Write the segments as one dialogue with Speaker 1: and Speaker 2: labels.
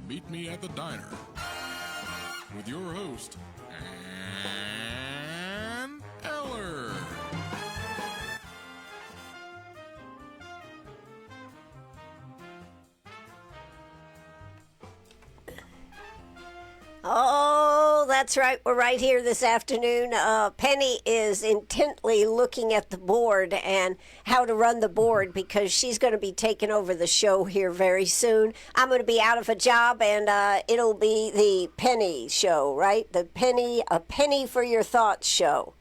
Speaker 1: Meet Me at the Diner with your host, Ann Eller.
Speaker 2: Oh, that's right. We're right here this afternoon. Penny is intently looking at the board and how to run the board because she's going to be taking over the show here very soon. I'm going to be out of a job, and it'll be the Penny show, right? A penny for your thoughts show.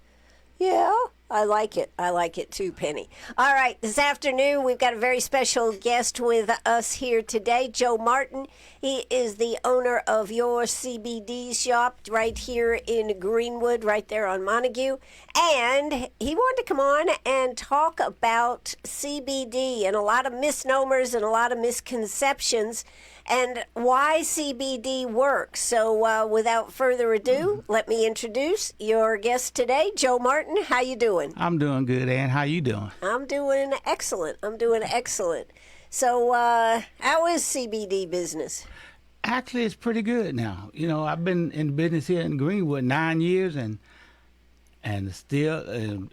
Speaker 2: Yeah, I like it. I like it too, Penny. All right, this afternoon we've got a very special guest with us here today, Joe Martin. He is the owner of Your CBD shop right here in Greenwood, right there on Montague. And he wanted to come on and talk about CBD and a lot of misnomers and a lot of misconceptions and why CBD works. So without further ado, let me introduce your guest today, Joe Martin. How you doing?
Speaker 3: I'm doing good, Ann. How you doing?
Speaker 2: I'm doing excellent. So how is CBD business?
Speaker 3: Actually, it's pretty good now. You know, I've been in business here in Greenwood 9 years, and still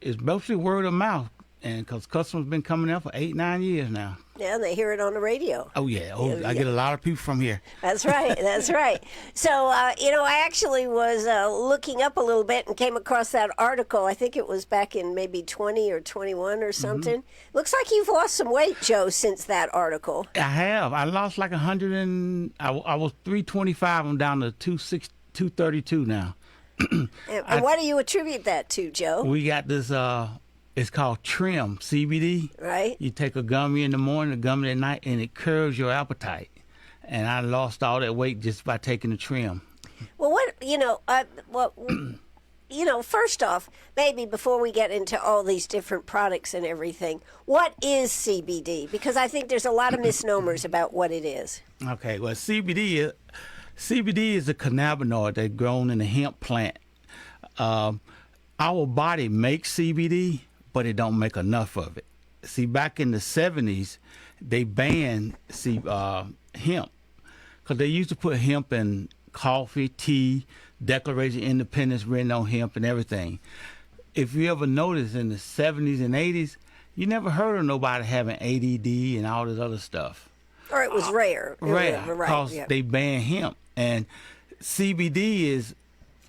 Speaker 3: it's mostly word of mouth, and because customers been coming in for 8-9 years now.
Speaker 2: Yeah, and they hear it on the radio.
Speaker 3: Oh yeah, I get a lot of people from here.
Speaker 2: That's right. So, I actually was looking up a little bit and came across that article. I think it was back in maybe 20 or 21 or something. Mm-hmm. Looks like you've lost some weight, Joe, since that article.
Speaker 3: I have. I lost like 100 and I was 325. I'm down to 232 now.
Speaker 2: And what do you attribute that to, Joe?
Speaker 3: We got this. It's called Trim, CBD.
Speaker 2: Right.
Speaker 3: You take a gummy in the morning, a gummy at night, and it curbs your appetite. And I lost all that weight just by taking the Trim.
Speaker 2: Well, first off, maybe before we get into all these different products and everything, what is CBD? Because I think there's a lot of misnomers about what it is.
Speaker 3: Okay, well, CBD is a cannabinoid that's grown in the hemp plant. Our body makes CBD, but it don't make enough of it. See, back in the 70s, they banned hemp because they used to put hemp in coffee, tea, Declaration of Independence written on hemp and everything. If you ever noticed in the 70s and 80s, you never heard of nobody having ADD and all this other stuff.
Speaker 2: Or it was rare.
Speaker 3: Rare, because they banned hemp. And CBD is,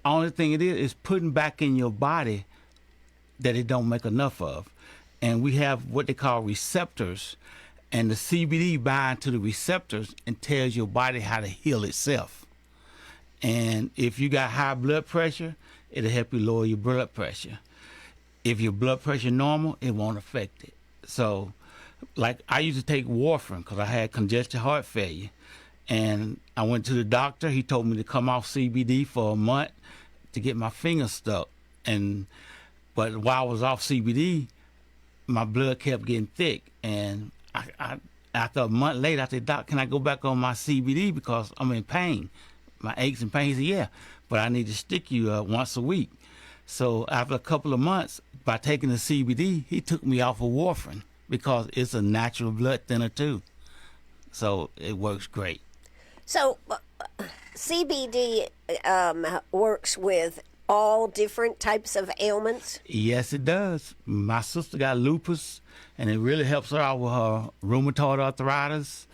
Speaker 3: only thing it is putting back in your body that it don't make enough of. And we have what they call receptors, and the CBD binds to the receptors and tells your body how to heal itself. And if you got high blood pressure, it'll help you lower your blood pressure. If your blood pressure normal, it won't affect it. So, like, I used to take warfarin because I had congestive heart failure. And I went to the doctor. He told me to come off CBD for a month to get my finger stuck. But while I was off CBD, my blood kept getting thick. And after a month later, I said, Doc, can I go back on my CBD because I'm in pain? My aches and pains. He said, yeah, but I need to stick you once a week. So after a couple of months, by taking the CBD, he took me off of warfarin because it's a natural blood thinner too. So it works great.
Speaker 2: So CBD works with all different types of ailments?
Speaker 3: Yes, it does. My sister got lupus, and it really helps her out with her rheumatoid arthritis.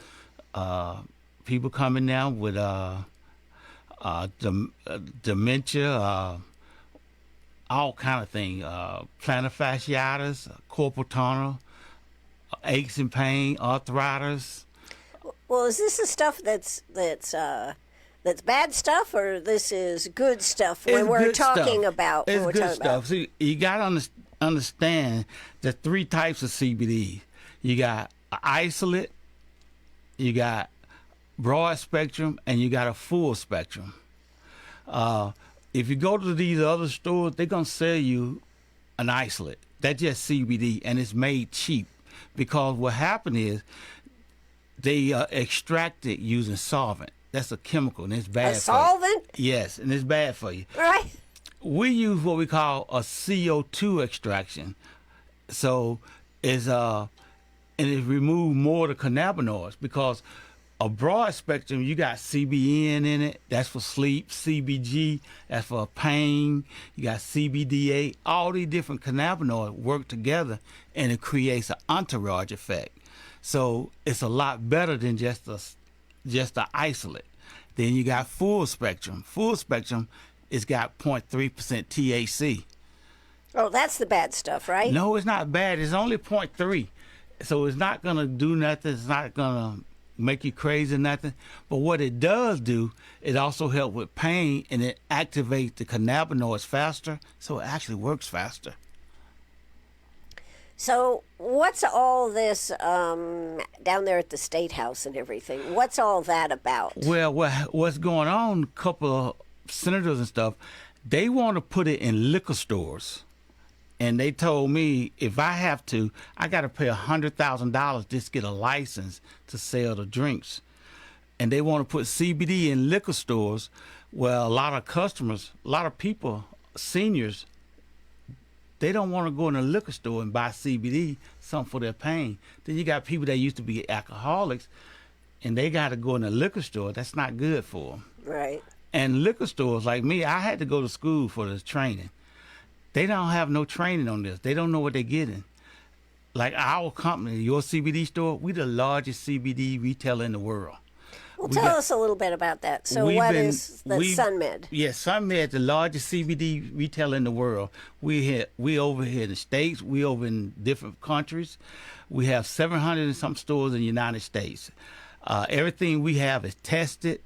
Speaker 3: People coming down with dementia, all kind of things, plantar fasciitis, corporal tunnel, aches and pain, arthritis.
Speaker 2: Well, is this the stuff that's bad stuff, or this is good stuff when we're talking about?
Speaker 3: It's good stuff. See, you got to understand the three types of CBD. You got isolate, you got broad spectrum, and you got a full spectrum. If you go to these other stores, they're going to sell you an isolate. That's just CBD, and it's made cheap because what happened is they extract it using solvent. That's a chemical, and it's bad for you. A solvent? Yes, and it's bad for you.
Speaker 2: Right.
Speaker 3: We use what we call a CO2 extraction. So it's and it removes more of the cannabinoids because a broad spectrum, you got CBN in it. That's for sleep. CBG, that's for pain. You got CBDA. All these different cannabinoids work together, and it creates an entourage effect. So it's a lot better than just a isolate. Then you got full spectrum. Full spectrum, it's got 0.3% THC.
Speaker 2: Oh, that's the bad stuff, right?
Speaker 3: No, it's not bad. It's only 0.3. So it's not going to do nothing. It's not going to make you crazy or nothing. But what it does do, it also helps with pain, and it activates the cannabinoids faster, so it actually works faster.
Speaker 2: So what's all this down there at the State House and everything? What's all that about?
Speaker 3: Well, what's going on, a couple of senators and stuff, they want to put it in liquor stores. And they told me if I have to, I got to pay $100,000 just to get a license to sell the drinks. And they want to put CBD in liquor stores. Well, a lot of customers, a lot of people, seniors, they don't want to go in a liquor store and buy CBD, something for their pain. Then you got people that used to be alcoholics, and they got to go in a liquor store. That's not good for them.
Speaker 2: Right.
Speaker 3: And liquor stores like me, I had to go to school for this training. They don't have no training on this. They don't know what they're getting. Like our company, your CBD store, we're the largest CBD retailer in the world.
Speaker 2: Well, tell us a little bit about that. So what is the SunMed?
Speaker 3: Yeah, SunMed, the largest CBD retailer in the world. We over here in the States. We over in different countries. We have 700 and some stores in the United States. Everything we have is tested.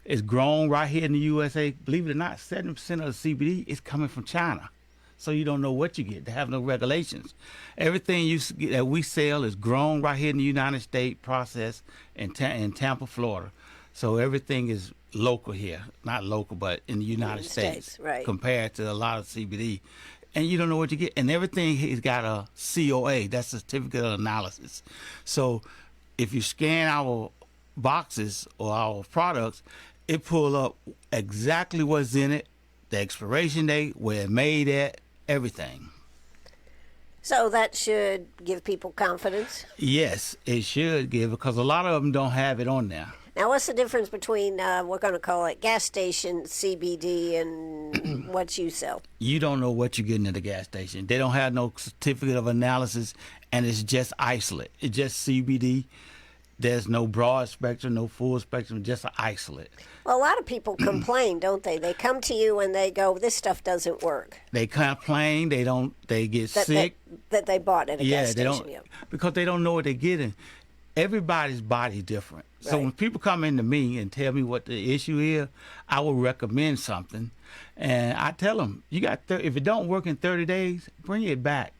Speaker 3: It's grown right here in the USA. Believe it or not, 70% of the CBD is coming from China. So you don't know what you get. They have no regulations. Everything that we sell is grown right here in the United States, processed in Tampa, Florida. So everything is local here. Not local, but in the United States,
Speaker 2: right.
Speaker 3: Compared to a lot of CBD. And you don't know what you get. And everything has got a COA. That's a certificate of analysis. So if you scan our boxes or our products, it pull up exactly what's in it, the expiration date, where it made at, everything.
Speaker 2: So that should give people confidence?
Speaker 3: Yes, it should give, because a lot of them don't have it on there.
Speaker 2: Now, what's the difference between, we're going to call it gas station CBD and what you sell?
Speaker 3: You don't know what you're getting at the gas station. They don't have no certificate of analysis, and it's just isolate. It's just CBD. There's no broad spectrum, no full spectrum, just an isolate.
Speaker 2: Well, a lot of people complain, don't they? They come to you and they go, this stuff doesn't work.
Speaker 3: They complain, they get sick.
Speaker 2: That they bought at a gas station.
Speaker 3: Because they don't know what they're getting. Everybody's body's different. So when people come into me and tell me what the issue is, I will recommend something. And I tell them, if it don't work in 30 days, bring it back.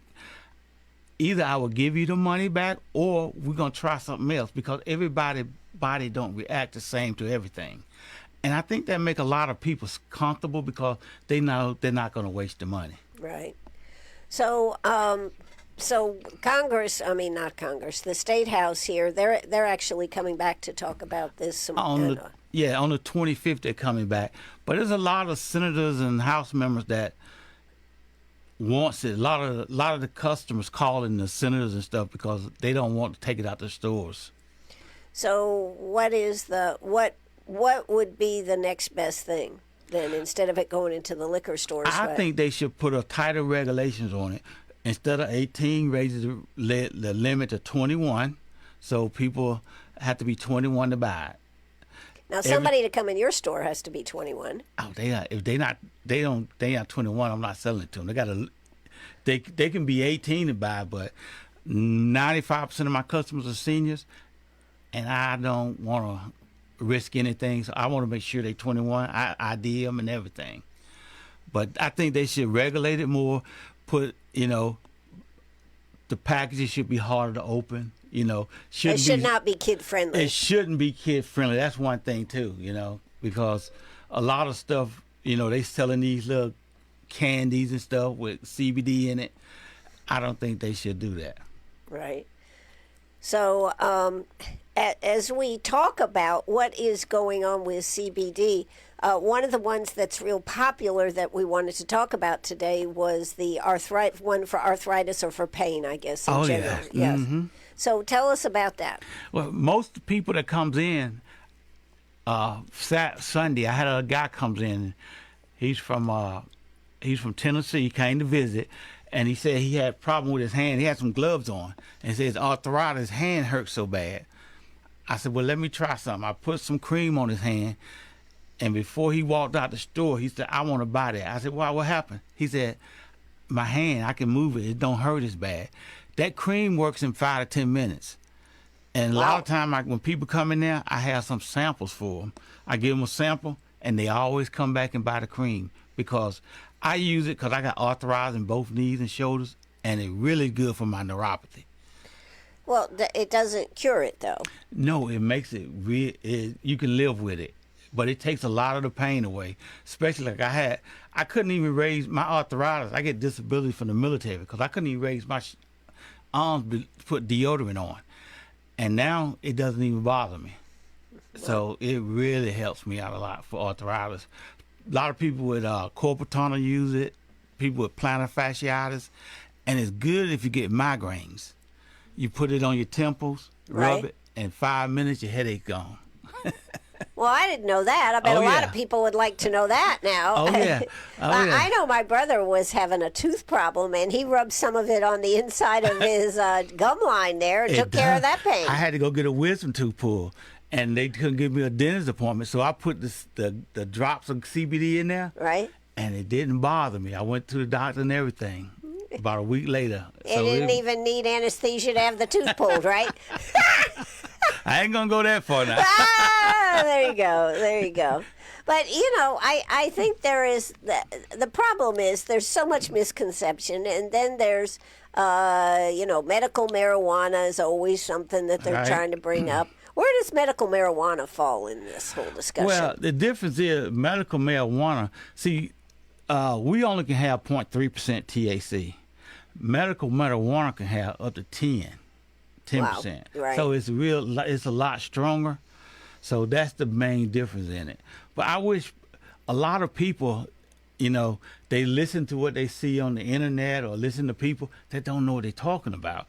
Speaker 3: Either I will give you the money back, or we're going to try something else, because everybody's body don't react the same to everything. And I think that make a lot of people comfortable, because they know they're not going to waste the money.
Speaker 2: Right. So, the State House here, they're actually coming back to talk about this.
Speaker 3: On the 25th they're coming back. But there's a lot of senators and House members that wants it. A lot of the customers calling the senators and stuff because they don't want to take it out the stores.
Speaker 2: So what would be the next best thing then, instead of it going into the liquor stores?
Speaker 3: I think they should put a tighter regulations on it. Instead of 18, raise the limit to 21, so people have to be 21 to buy it.
Speaker 2: Now, somebody to come in your store has to be 21.
Speaker 3: Oh, they are. If they not 21, I'm not selling it to them. They can be 18 to buy, but 95% of my customers are seniors, and I don't want to risk anything. So I want to make sure they're 21. I ID them and everything. But I think they should regulate it more. Put, the packages should be harder to open. It should
Speaker 2: not be kid friendly.
Speaker 3: It shouldn't be kid friendly. That's one thing too, because a lot of stuff, they selling these little candies and stuff with CBD in it. I don't think they should do that.
Speaker 2: Right. So as we talk about what is going on with CBD, one of the ones that's real popular that we wanted to talk about today was the one for arthritis or for pain, I guess, in general.
Speaker 3: Yeah.
Speaker 2: Yes.
Speaker 3: Mm-hmm.
Speaker 2: So tell us about that.
Speaker 3: Well, most people that comes in, Sunday, I had a guy comes in. He's from Tennessee. He came to visit, and he said he had a problem with his hand. He had some gloves on, and he said his arthritis, his hand hurt so bad. I said, well, let me try something. I put some cream on his hand, and before he walked out the store, he said, I want to buy that. I said, why, what happened? He said, my hand, I can move it. It don't hurt as bad. That cream works in 5 to 10 minutes. And a lot of time, when people come in there, I have some samples for them. I give them a sample, and they always come back and buy the cream because I use it because I got arthritis in both knees and shoulders, and it's really good for my neuropathy.
Speaker 2: Well, it doesn't cure it, though.
Speaker 3: No, it makes it real. You can live with it, but it takes a lot of the pain away. Especially like I couldn't even raise my arthritis. I get disability from the military because I couldn't even raise my arms to put deodorant on, and now it doesn't even bother me. So it really helps me out a lot for arthritis. A lot of people with carpal tunnel use it. People with plantar fasciitis, and it's good if you get migraines. You put it on your temples, rub it, and 5 minutes, your headache gone.
Speaker 2: Well, I didn't know that. I bet a lot of people would like to know that now.
Speaker 3: Oh, yeah.
Speaker 2: I know my brother was having a tooth problem, and he rubbed some of it on the inside of his gum line there and took care of that pain.
Speaker 3: I had to go get a wisdom tooth pulled, and they couldn't give me a dentist appointment, so I put the drops of CBD in there.
Speaker 2: Right.
Speaker 3: And it didn't bother me. I went to the doctor and everything. About a week later.
Speaker 2: It didn't even need anesthesia to have the tooth pulled, right?
Speaker 3: I ain't going to go that far now.
Speaker 2: There you go. There you go. But, I think there is, the problem is there's so much misconception, and then there's, medical marijuana is always something that they're trying to bring up. Where does medical marijuana fall in this whole discussion?
Speaker 3: Well, the difference is medical marijuana, see, we only can have 0.3% THC. Medical marijuana can have up to 10%.
Speaker 2: Wow. Right.
Speaker 3: So it's a lot stronger. So that's the main difference in it. But I wish a lot of people, they listen to what they see on the internet or listen to people that don't know what they're talking about.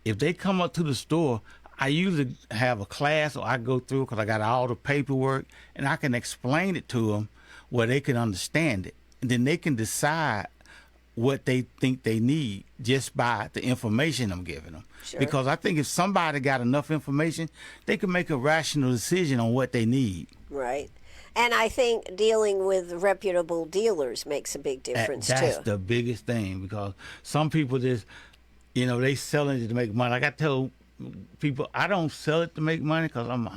Speaker 3: If they come up to the store, I usually have a class or I go through because I got all the paperwork and I can explain it to them where they can understand it. And then they can decide what they think they need just by the information I'm giving them.
Speaker 2: Sure.
Speaker 3: Because I think if somebody got enough information, they can make a rational decision on what they need.
Speaker 2: Right. And I think dealing with reputable dealers makes a big difference,
Speaker 3: That's
Speaker 2: too.
Speaker 3: the biggest thing because some people just, they selling it to make money. Like I tell people, I don't sell it to make money because I'm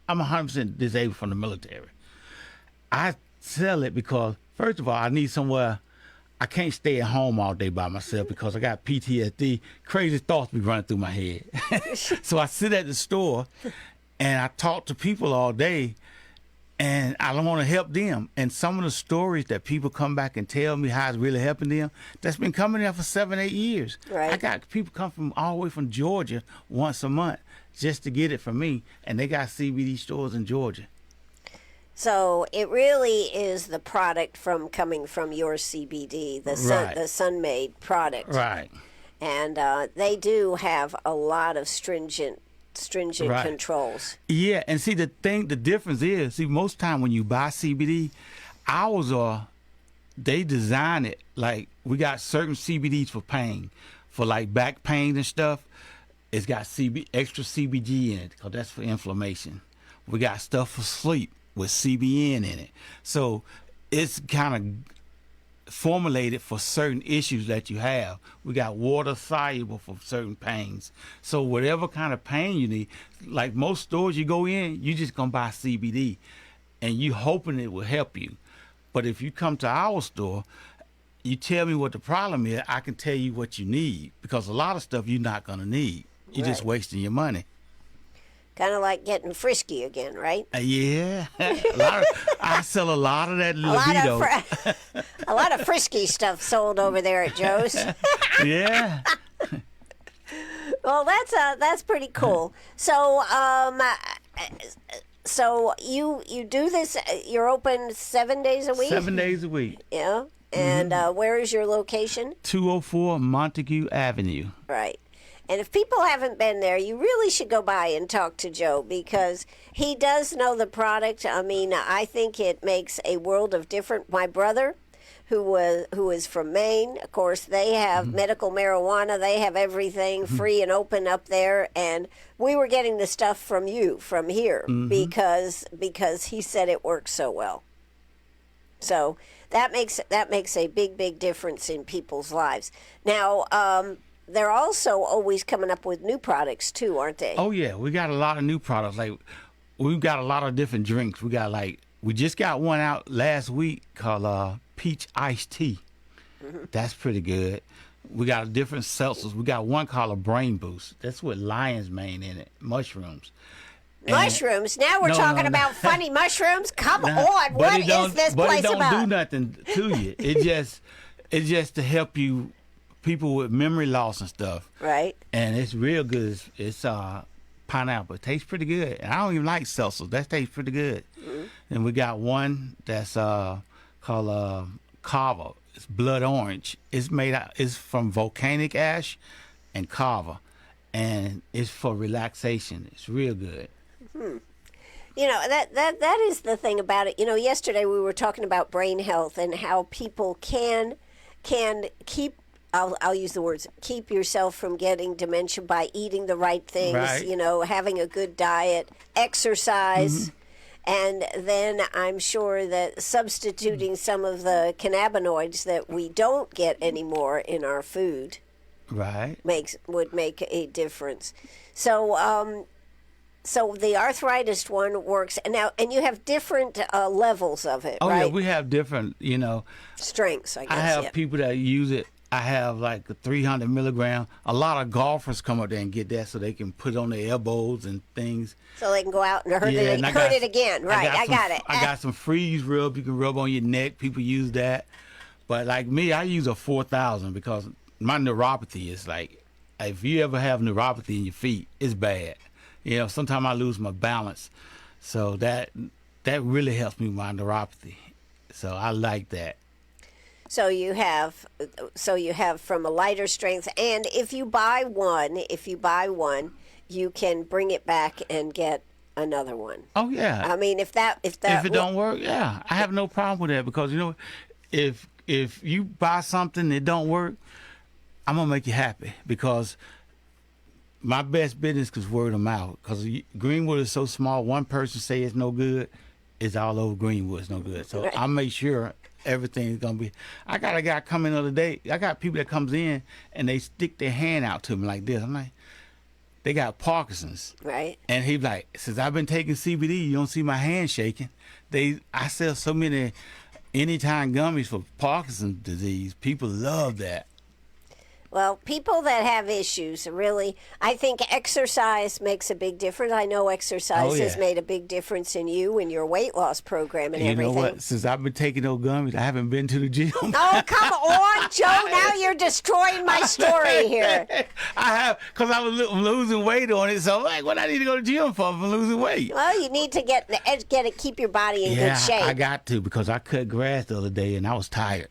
Speaker 3: 100% disabled from the military. I sell it because, first of all, I need somewhere. I can't stay at home all day by myself because I got PTSD. Crazy thoughts be running through my head. So I sit at the store and I talk to people all day and I don't want to help them. And some of the stories that people come back and tell me how it's really helping them, that's been coming there for 7-8 years.
Speaker 2: Right. I
Speaker 3: got people come from all the way from Georgia once a month just to get it from me. And they got CBD stores in Georgia.
Speaker 2: So it really is the product coming from your CBD, the sun-made product.
Speaker 3: Right.
Speaker 2: And they do have a lot of stringent controls.
Speaker 3: Yeah, and see the difference is, most time when you buy CBD, they design it like we got certain CBDs for pain, for like back pain and stuff. It's got extra CBG in it because that's for inflammation. We got stuff for sleep with CBN in it. So it's kind of formulated for certain issues that you have. We got water soluble for certain pains. So whatever kind of pain you need, like most stores you go in, you just gonna buy CBD and you hoping it will help you. But if you come to our store, you tell me what the problem is, I can tell you what you need because a lot of stuff you're not gonna need. You're just wasting your money.
Speaker 2: Kind of like getting frisky again, right?
Speaker 3: Yeah. I sell a lot of that libido.
Speaker 2: A lot of frisky stuff sold over there at Joe's.
Speaker 3: Yeah.
Speaker 2: Well, that's pretty cool. So, you do this. You're open 7 days a week.
Speaker 3: 7 days a week.
Speaker 2: Yeah. And where is your location?
Speaker 3: 204 Montague Avenue.
Speaker 2: Right. And if people haven't been there, you really should go by and talk to Joe because he does know the product. I mean, I think it makes a world of difference. My brother, who is from Maine, of course, they have medical marijuana. They have everything free and open up there. And we were getting the stuff from here, because he said it works so well. So that makes a big difference in people's lives. Now, they're also always coming up with new products too, aren't they?
Speaker 3: Oh yeah, we got a lot of new products. Like we've got a lot of different drinks. We just got one out last week called peach iced tea. That's pretty good. We got different seltzers. We got one called a brain boost. That's with lion's mane in it, mushrooms.
Speaker 2: Mushrooms? Now we're talking about funny mushrooms? Come on, what is this place about?
Speaker 3: But it don't do nothing to you. It's just to help you, people with memory loss and stuff.
Speaker 2: Right.
Speaker 3: And it's real good. It's pineapple. It tastes pretty good. And I don't even like seltzers. That tastes pretty good. And we got one that's called kava. It's blood orange. It's from volcanic ash and kava. And it's for relaxation. It's real good.
Speaker 2: You know, that is the thing about it. You know, yesterday we were talking about brain health and how people can keep, I'll use the words, keep yourself from getting dementia by eating the right things,
Speaker 3: right.
Speaker 2: You know, having a good diet, exercise, and then I'm sure that substituting some of the cannabinoids that we don't get anymore in our food
Speaker 3: right
Speaker 2: would make a difference. So the arthritis one works, and you have different levels of it,
Speaker 3: Oh,
Speaker 2: right?
Speaker 3: yeah, we have different,
Speaker 2: Strengths, I guess.
Speaker 3: I have people that use it. I have like a 300 milligram. A lot of golfers come up there and get that so they can put it on their elbows and things.
Speaker 2: So they can go out and hurt it again. Right, I got it.
Speaker 3: I got some freeze rub you can rub on your neck. People use that. But like me, I use a 4,000 because my neuropathy is like, if you ever have neuropathy in your feet, it's bad. Sometimes I lose my balance. So that really helps me with my neuropathy. So I like that.
Speaker 2: So you have from a lighter strength, and if you buy one, you can bring it back and get another one.
Speaker 3: Oh yeah.
Speaker 2: I mean, if it
Speaker 3: don't work, yeah, I have no problem with that because if you buy something that don't work, I'm gonna make you happy because my best business is word of mouth because Greenwood is so small. One person say it's no good, it's all over Greenwood. It's no good. So I make sure everything's gonna be. I got a guy coming the other day. I got people that comes in and they stick their hand out to me like this. I'm like, they got Parkinson's.
Speaker 2: Right.
Speaker 3: And he's like, since I've been taking CBD, you don't see my hand shaking. I sell so many anytime gummies for Parkinson's disease. People love that.
Speaker 2: Well, people that have issues, really, I think exercise makes a big difference. I know exercise has made a big difference in you and your weight loss program and everything.
Speaker 3: You know what? Since I've been taking those gummies, I haven't been to the gym.
Speaker 2: Oh, come on, Joe. Now you're destroying my story here.
Speaker 3: I have, because I was losing weight on it. So I'm like, what I need to go to the gym for if I'm losing weight?
Speaker 2: Well, you need to keep your body in good shape.
Speaker 3: I got to because I cut grass the other day and I was tired.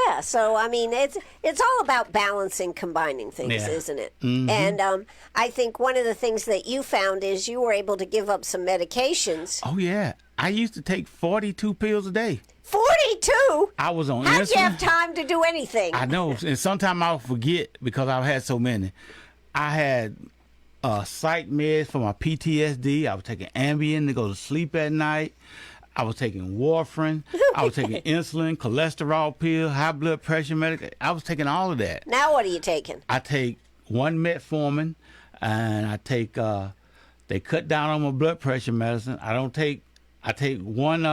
Speaker 2: Yeah, so I mean, it's all about balancing, combining things, isn't it?
Speaker 3: Mm-hmm.
Speaker 2: And I think one of the things that you found is you were able to give up some medications.
Speaker 3: Oh yeah, I used to take 42 pills a day.
Speaker 2: 42?
Speaker 3: I was on insulin.
Speaker 2: How'd you have time to do anything?
Speaker 3: I know, and sometimes I'll forget because I've had so many. I had psych meds for my PTSD. I was taking Ambien to go to sleep at night. I was taking warfarin. I was taking insulin, cholesterol pill, high blood pressure medication. I was taking all of that.
Speaker 2: Now what are you taking?
Speaker 3: I take one metformin, and I take. They cut down on my blood pressure medicine. I take one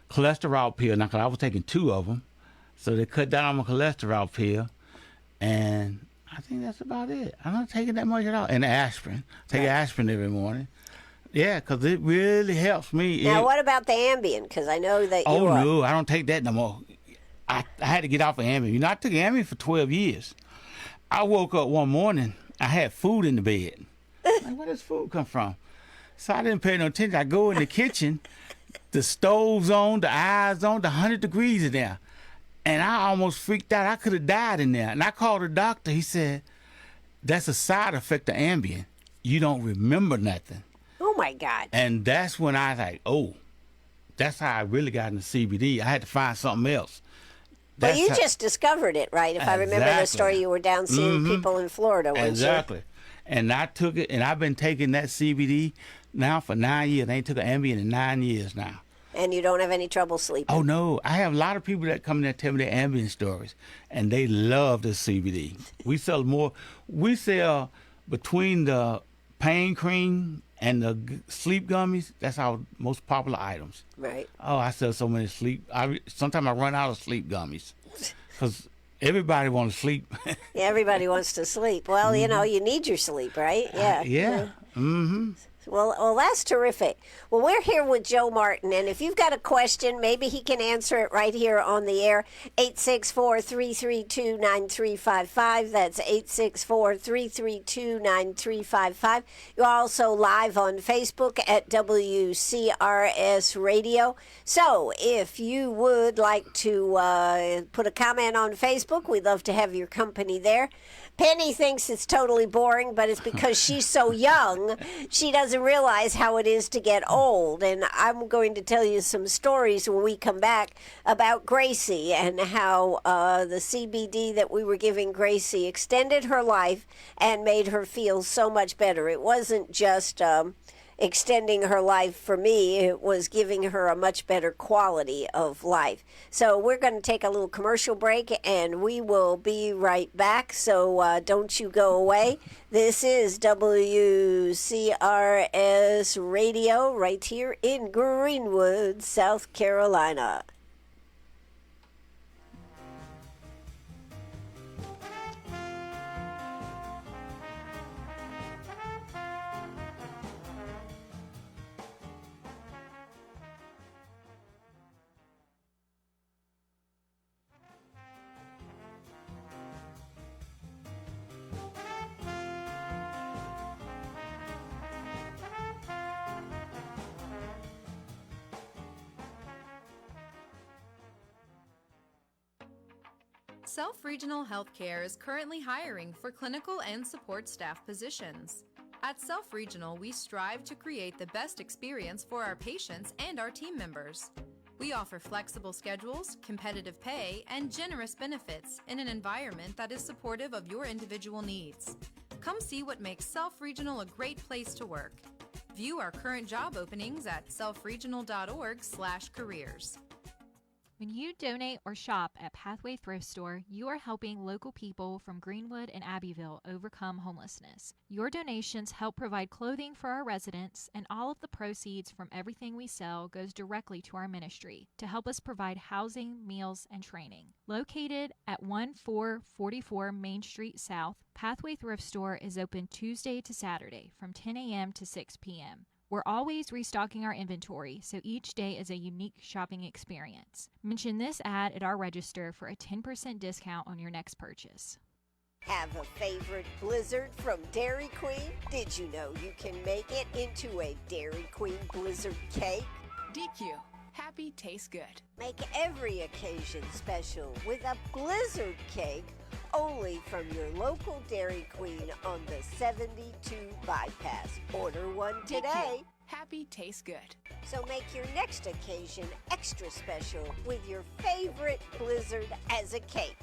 Speaker 3: cholesterol pill now because I was taking two of them, so they cut down on my cholesterol pill, and I think that's about it. I'm not taking that much at all. And aspirin. I take aspirin every morning. Yeah, because it really helps me.
Speaker 2: Now, what about the Ambien? Because I know that you are.
Speaker 3: No, I don't take that no more. I had to get off of Ambien. I took Ambien for 12 years. I woke up one morning, I had food in the bed. Like, where does food come from? So I didn't pay no attention. I go in the kitchen, the stove's on, the eyes on, the 100 degrees in there. And I almost freaked out. I could have died in there. And I called the doctor. He said, that's a side effect of Ambien. You don't remember nothing.
Speaker 2: Oh, my God.
Speaker 3: And that's when I was like, oh, that's how I really got into CBD. I had to find something else.
Speaker 2: Well, you just discovered it, right? If I remember the story, you were down seeing people in Florida, weren't
Speaker 3: Exactly.
Speaker 2: you?
Speaker 3: And I took it, and I've been taking that CBD now for 9 years. I ain't took an Ambien in 9 years now.
Speaker 2: And you don't have any trouble sleeping?
Speaker 3: Oh, no. I have a lot of people that come in there and tell me their Ambien stories, and they love the CBD. We sell more. We sell between the pain cream and the sleep gummies. That's our most popular items.
Speaker 2: Right.
Speaker 3: Oh, I sell so many sleep. Sometimes I run out of sleep gummies because everybody wants to sleep.
Speaker 2: Yeah, everybody wants to sleep. Well, you know, you need your sleep, right? Yeah.
Speaker 3: Yeah. Mm-hmm.
Speaker 2: Well, that's terrific. Well, we're here with Joe Martin, and if you've got a question, maybe he can answer it right here on the air. 864-332-9355. That's 864-332-9355. You're also live on Facebook at WCRS Radio. So if you would like to put a comment on Facebook, we'd love to have your company there. Penny thinks it's totally boring, but it's because she's so young, she doesn't realize how it is to get old. And I'm going to tell you some stories when we come back about Gracie and how the CBD that we were giving Gracie extended her life and made her feel so much better. It wasn't just extending her life for me, it was giving her a much better quality of life. So we're going to take a little commercial break, and we will be right back. So don't you go away. This is WCRS Radio right here in Greenwood, South Carolina.
Speaker 4: Self-Regional Healthcare is currently hiring for clinical and support staff positions. At Self-Regional, we strive to create the best experience for our patients and our team members. We offer flexible schedules, competitive pay, and generous benefits in an environment that is supportive of your individual needs. Come see what makes Self-Regional a great place to work. View our current job openings at selfregional.org/careers.
Speaker 5: When you donate or shop at Pathway Thrift Store, you are helping local people from Greenwood and Abbeville overcome homelessness. Your donations help provide clothing for our residents, and all of the proceeds from everything we sell goes directly to our ministry to help us provide housing, meals, and training. Located at 1444 Main Street South, Pathway Thrift Store is open Tuesday to Saturday from 10 a.m. to 6 p.m. We're always restocking our inventory, so each day is a unique shopping experience. Mention this ad at our register for a 10% discount on your next purchase.
Speaker 2: Have a favorite blizzard from Dairy Queen? Did you know you can make it into a Dairy Queen blizzard cake?
Speaker 6: DQ. Happy tastes good.
Speaker 2: Make every occasion special with a blizzard cake only from your local Dairy Queen on the 72 bypass. Order one today.
Speaker 6: DQ. Happy tastes good.
Speaker 2: So make your next occasion extra special with your favorite blizzard as a cake.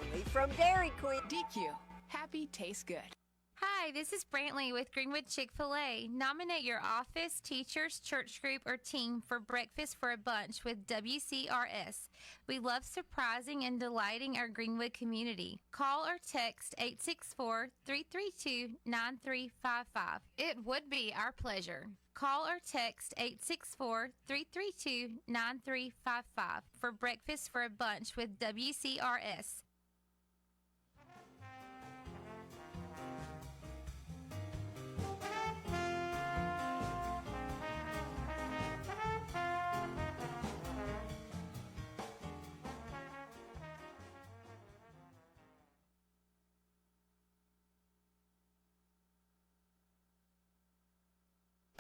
Speaker 2: Only from Dairy Queen.
Speaker 6: DQ. Happy tastes good.
Speaker 7: Hi, this is Brantley with Greenwood Chick-fil-A. Nominate your office, teachers, church group, or team for Breakfast for a Bunch with WCRS. We love surprising and delighting our Greenwood community. Call or text 864-332-9355. It would be our pleasure. Call or text 864-332-9355 for Breakfast for a Bunch with WCRS.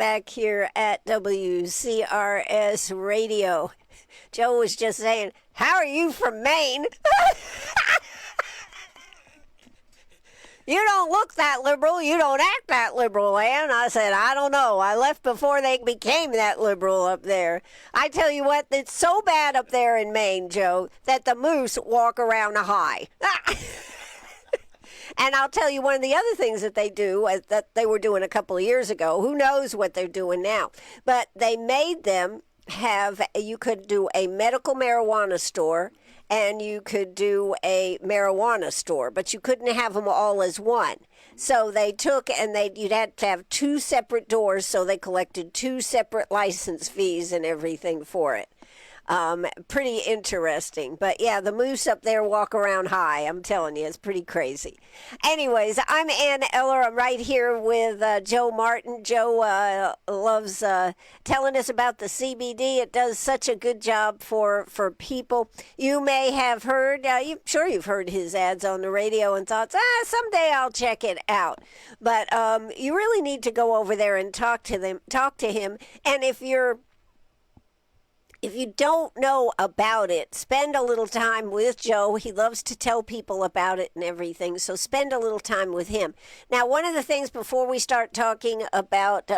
Speaker 2: back here at WCRS Radio. Joe was just saying, how are you from Maine? You don't look that liberal. You don't act that liberal, Ann. I said, I don't know. I left before they became that liberal up there. I tell you what, it's so bad up there in Maine, Joe, that the moose walk around high. And I'll tell you one of the other things that they do, that they were doing a couple of years ago. Who knows what they're doing now? But they made them you could do a medical marijuana store, and you could do a marijuana store, but you couldn't have them all as one. So they took and you'd have to have two separate doors, so they collected two separate license fees and everything for it. Pretty interesting. But yeah, the moose up there walk around high. I'm telling you, it's pretty crazy. Anyways, I'm Ann Eller. I'm right here with Joe Martin. Joe loves telling us about the CBD. It does such a good job for people. You may have heard, you've heard his ads on the radio and thought, someday I'll check it out. But you really need to go over there and talk to him. And if you don't know about it, spend a little time with Joe. He loves to tell people about it and everything, so spend a little time with him. Now, one of the things before we start talking about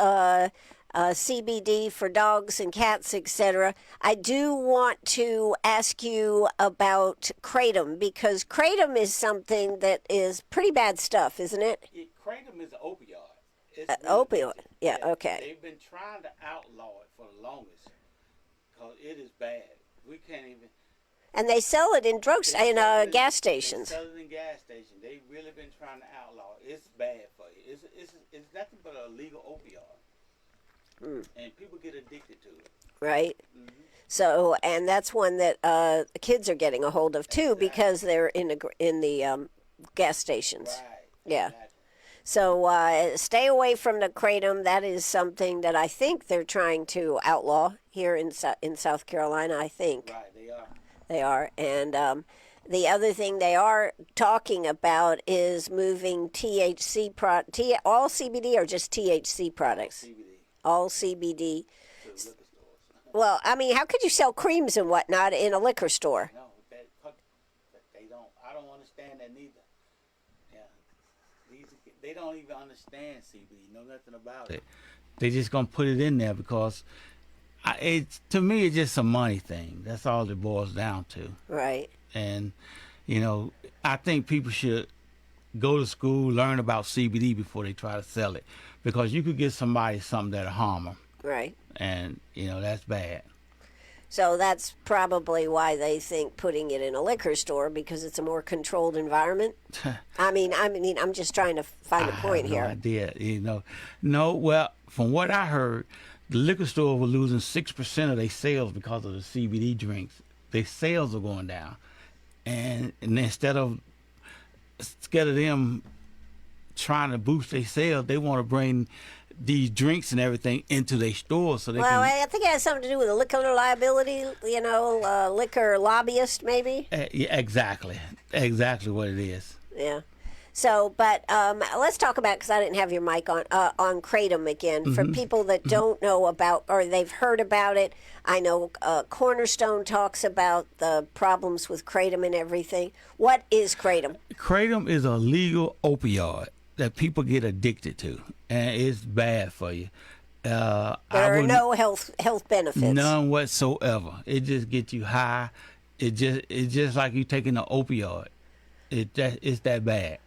Speaker 2: CBD for dogs and cats, etc., I do want to ask you about kratom, because kratom is something that is pretty bad stuff, isn't it?
Speaker 3: Yeah, kratom is an opioid. It's
Speaker 2: opioid, yeah, okay.
Speaker 3: They've been trying to outlaw it for the longest. Because it is bad. We can't even.
Speaker 2: And they sell it in gas stations.
Speaker 3: They sell it in gas stations. They've really been trying to outlaw it. It's bad for you. It's nothing but a legal opioid. And people get addicted to it.
Speaker 2: Right.
Speaker 3: Mm-hmm.
Speaker 2: So, and that's one that the kids are getting a hold of too, because they're in the gas stations.
Speaker 3: Right.
Speaker 2: Yeah.
Speaker 3: Exactly.
Speaker 2: So stay away from the kratom. That is something that I think they're trying to outlaw here in South Carolina, I think.
Speaker 3: Right, they are.
Speaker 2: They are. And the other thing they are talking about is moving THC all CBD or just THC products?
Speaker 3: CBD.
Speaker 2: All CBD.
Speaker 3: To liquor stores.
Speaker 2: Well, I mean, how could you sell creams and whatnot in a liquor store?
Speaker 3: No, they don't. I don't understand that neither. Yeah. They don't even understand CBD, know nothing about it. They just gonna put it in there because to me it's just a money thing. That's all it boils down to.
Speaker 2: Right.
Speaker 3: And I think people should go to school, learn about CBD before they try to sell it, because you could get somebody something that'll harm them.
Speaker 2: Right.
Speaker 3: And that's bad.
Speaker 2: So that's probably why they think putting it in a liquor store, because it's a more controlled environment. I mean, I'm just trying to find a point here.
Speaker 3: I have no idea, No, well, from what I heard, the liquor store were losing 6% of their sales because of the CBD drinks. Their sales are going down, and instead of them trying to boost their sales, they want to bring these drinks and everything into their stores so they
Speaker 2: Well,
Speaker 3: can.
Speaker 2: I think it has something to do with the liquor liability, liquor lobbyist, maybe.
Speaker 3: Yeah, exactly what it is.
Speaker 2: Yeah. So, but let's talk about, because I didn't have your mic on kratom again. For people that don't know about, or they've heard about it, I know Cornerstone talks about the problems with kratom and everything. What is kratom?
Speaker 3: Kratom is a legal opioid that people get addicted to, and it's bad for you.
Speaker 2: There are no health benefits.
Speaker 3: None whatsoever. It just gets you high. It's just like you taking an opioid. It's that bad.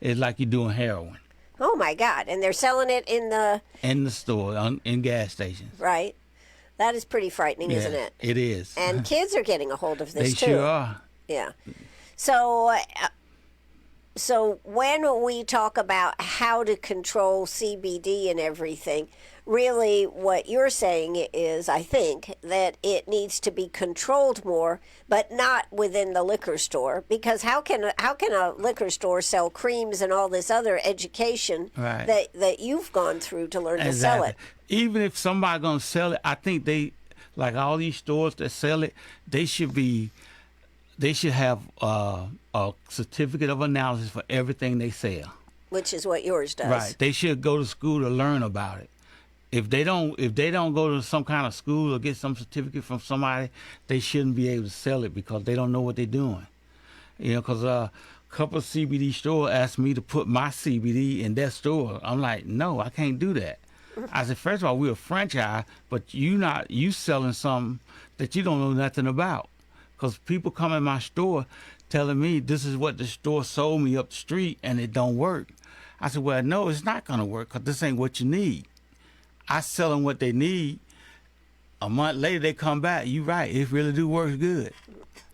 Speaker 3: It's like you're doing heroin.
Speaker 2: Oh my God! And they're selling it in the
Speaker 3: store, in gas stations.
Speaker 2: Right. That is pretty frightening, isn't it?
Speaker 3: It is.
Speaker 2: And kids are getting a hold of this too.
Speaker 3: They sure are.
Speaker 2: Yeah. So when we talk about how to control CBD and everything, really what you're saying is, I think, that it needs to be controlled more, but not within the liquor store, because how can a liquor store sell creams and all this other education that you've gone through to learn to sell it?
Speaker 3: Even if somebody's going to sell it, I think they, like all these stores that sell it, they should have a certificate of analysis for everything they sell.
Speaker 2: Which is what yours does.
Speaker 3: Right. They should go to school to learn about it. if they don't go to some kind of school or get some certificate from somebody, they shouldn't be able to sell it because they don't know what they're doing. You know, because a couple of CBD stores asked me to put my CBD in their store. I'm like, no, I can't do that. I said, first of all, we're a franchise, but you selling something that you don't know nothing about. Because people come in my store telling me this is what the store sold me up the street and it don't work. I said, well, no, it's not going to work because this ain't what you need. I sell them what they need. A month later, they come back. You right. It really do work good.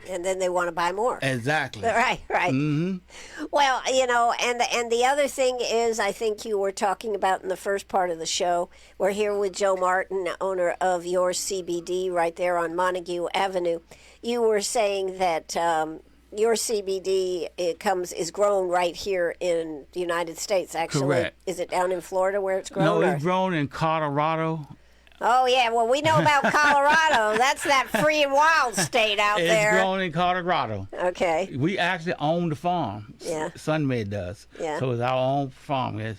Speaker 2: And then they want to buy more.
Speaker 3: Exactly.
Speaker 2: Right. Mm-hmm. Well, you know, and the other thing is, I think you were talking about in the first part of the show, we're here with Joe Martin, owner of Your CBD right there on Montague Avenue. You were saying that your CBD is grown right here in the United States, actually.
Speaker 3: Correct.
Speaker 2: Is it down in Florida where it's grown?
Speaker 3: No,
Speaker 2: or?
Speaker 3: it's grown in Colorado.
Speaker 2: Oh, yeah. Well, we know about Colorado. That's that free and wild state out there.
Speaker 3: It's grown in Colorado.
Speaker 2: Okay.
Speaker 3: We actually own the farm.
Speaker 2: Yeah.
Speaker 3: SunMed does.
Speaker 2: Yeah.
Speaker 3: So it's our own farm. Yes.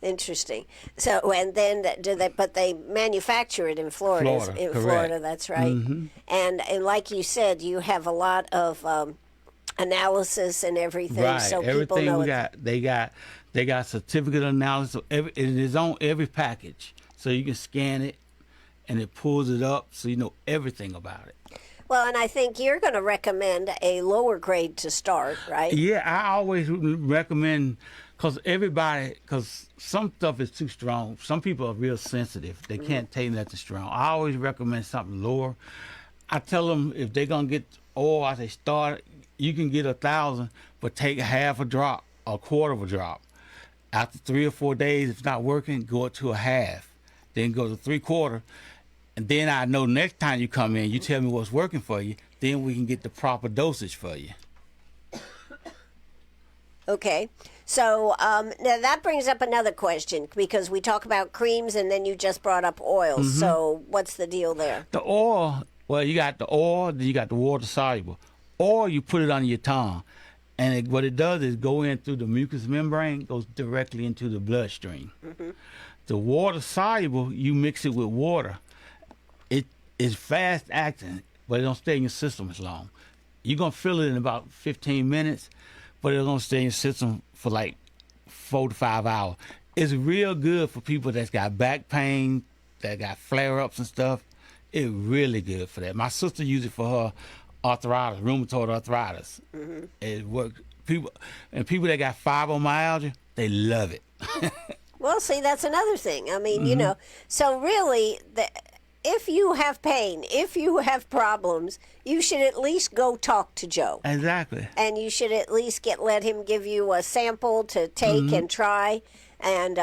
Speaker 2: Interesting. So, and then but they manufacture it in Florida.
Speaker 3: Correct.
Speaker 2: Florida, that's right.
Speaker 3: Mm-hmm.
Speaker 2: And like you said, you have a lot of analysis and everything,
Speaker 3: Right.
Speaker 2: so
Speaker 3: Everything
Speaker 2: people know
Speaker 3: we got, they got certificate analysis. It is on every package, so you can scan it, and it pulls it up, so you know everything about it.
Speaker 2: Well, and I think you're going to recommend a lower grade to start, right?
Speaker 3: Yeah, I always recommend, because some stuff is too strong. Some people are real sensitive. They can't take nothing strong. I always recommend something lower. I tell them if they're going to get oil, I say start, you can get 1,000, but take half a drop, a quarter of a drop. After 3 or 4 days, if it's not working, go up to a half. Then go to 3/4. And then I know next time you come in, you tell me what's working for you, then we can get the proper dosage for you.
Speaker 2: Okay. So now that brings up another question, because we talk about creams and then you just brought up oils.
Speaker 3: Mm-hmm.
Speaker 2: So what's the deal there?
Speaker 3: The oil, well, you got the oil, then you got the water soluble. Oil, you put it on your tongue. And what it does is go in through the mucous membrane, goes directly into the bloodstream. Mm-hmm. The water soluble, you mix it with water. It is fast acting, but it don't stay in your system as long. You're going to feel it in about 15 minutes, but it's going to stay in your system for like 4 to 5 hours. It's real good for people that's got back pain, that got flare-ups and stuff. It's really good for that. My sister used it for her arthritis, rheumatoid arthritis. Mm-hmm. It works. People that got fibromyalgia, they love it.
Speaker 2: Well, see, that's another thing. I mean, you know, so really, if you have pain, if you have problems, you should at least go talk to Joe.
Speaker 3: Exactly.
Speaker 2: And you should at least let him give you a sample to take and try. And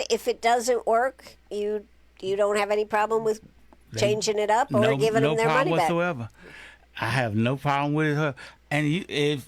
Speaker 2: if it doesn't work, you don't have any problem with changing it up or giving them their money back.
Speaker 3: No problem whatsoever. I have no problem with her. And if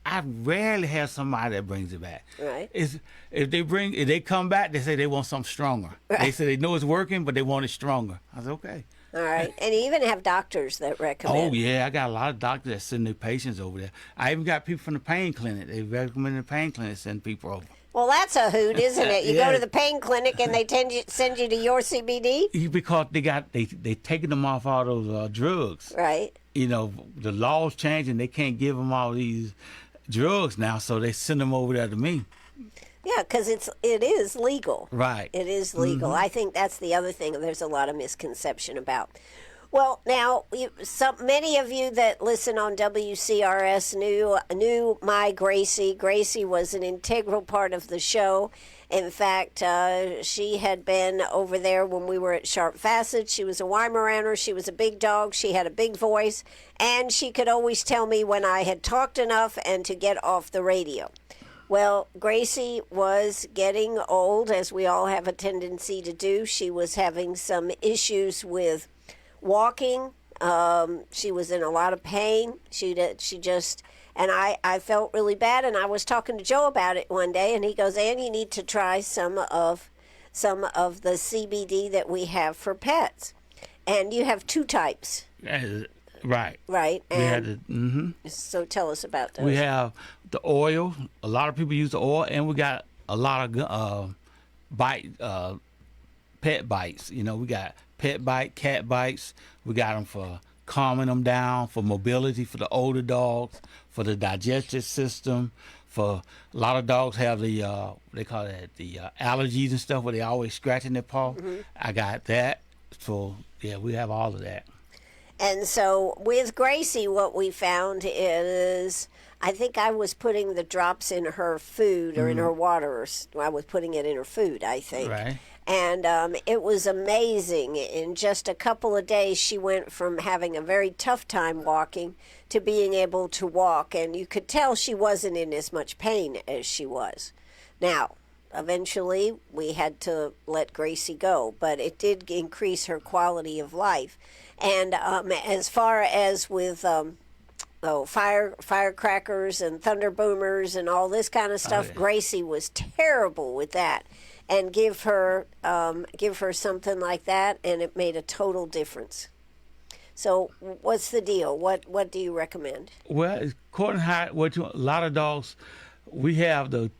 Speaker 3: I rarely have somebody that brings it back.
Speaker 2: Right.
Speaker 3: If they come back, they say they want something stronger.
Speaker 2: Right.
Speaker 3: They say they know it's working, but they want it stronger. I said, okay.
Speaker 2: All right. And you even have doctors that recommend.
Speaker 3: Oh, yeah. I got a lot of doctors that send their patients over there. I even got people from the pain clinic. They recommend the pain clinic send people over.
Speaker 2: Well, that's a hoot, isn't it? You
Speaker 3: Yeah.
Speaker 2: go to the pain clinic and they send you to Your CBD?
Speaker 3: Because they taking them off all those drugs.
Speaker 2: Right.
Speaker 3: You know, the law's changing. They can't give them all these drugs now, so they send them over there to me.
Speaker 2: Yeah, because it is legal.
Speaker 3: Right.
Speaker 2: It is legal. I think that's the other thing there's a lot of misconception about. Well, now, many of you that listen on WCRS knew my Gracie. Gracie was an integral part of the show. In fact, she had been over there when we were at Sharp Facet. She was a Weimaraner. She was a big dog. She had a big voice. And she could always tell me when I had talked enough and to get off the radio. Well, Gracie was getting old, as we all have a tendency to do. She was having some issues with walking. She was in a lot of pain. And I felt really bad, and I was talking to Joe about it one day, and he goes, Ann, you need to try some of the CBD that we have for pets. And you have 2 types.
Speaker 3: Right.
Speaker 2: Right. And
Speaker 3: we had
Speaker 2: so tell us about those.
Speaker 3: We have the oil. A lot of people use the oil, and we got a lot of pet bites. You know, we got pet bite, cat bites. We got them for calming them down, for mobility for the older dogs, for the digestive system. For a lot of dogs have the they call it the allergies and stuff where they always scratching their paw.
Speaker 2: Mm-hmm.
Speaker 3: I got that. So yeah, we have all of that.
Speaker 2: And so with Gracie, what we found is, I think I was putting the drops in her food or in her water, or I was putting it in her food, I think.
Speaker 3: Right.
Speaker 2: And it was amazing. In just a couple of days, she went from having a very tough time walking to being able to walk. And you could tell she wasn't in as much pain as she was. Now, eventually, we had to let Gracie go, but it did increase her quality of life. And as far as with firecrackers and thunder boomers and all this kind of stuff, Gracie was terrible with that. And give her something like that, and it made a total difference. So, what's the deal? What do you recommend?
Speaker 3: Well, according to how, a lot of dogs, we have the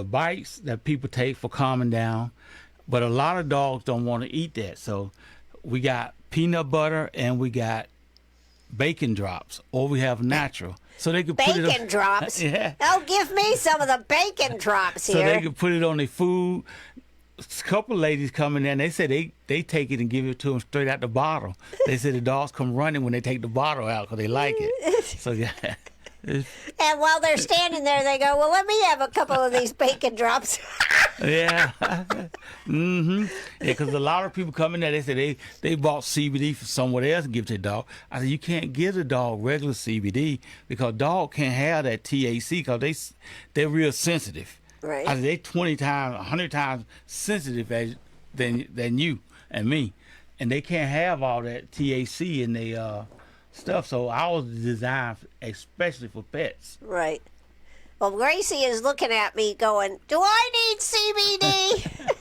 Speaker 3: bites that people take for calming down, but a lot of dogs don't want to eat that. So, we got peanut butter and we got bacon drops, or we have natural. So they could put it
Speaker 2: Bacon
Speaker 3: on,
Speaker 2: drops?
Speaker 3: Yeah.
Speaker 2: Oh, give me some of the bacon drops here.
Speaker 3: So they could put it on their food. A couple of ladies come in there and they say they take it and give it to them straight out the bottle. They say the dogs come running when they take the bottle out because they like it. So yeah.
Speaker 2: And while they're standing there, they go, well, let me have a couple of these bacon drops.
Speaker 3: Yeah. Mm-hmm. Yeah, because a lot of people come in there, they say they bought CBD from somewhere else and give it to the dog. I said, you can't give the dog regular CBD because dog can't have that THC because they're real sensitive.
Speaker 2: Right.
Speaker 3: I said, they 20 times, 100 times sensitive than you and me. And they can't have all that THC in their stuff. So ours is designed especially for pets.
Speaker 2: Right. Well, Gracie is looking at me going, do I need CBD?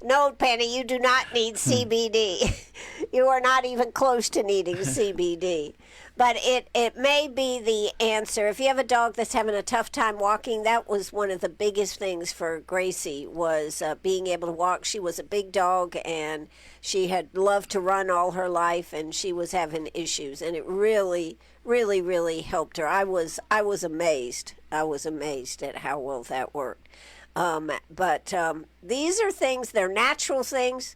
Speaker 2: No, Penny, you do not need CBD. You are not even close to needing CBD. But it may be the answer. If you have a dog that's having a tough time walking, that was one of the biggest things for Gracie was being able to walk. She was a big dog, and she had loved to run all her life, and she was having issues. And it really, really, really helped her. I was amazed. I was amazed at how well that worked. But these are things, they're natural things.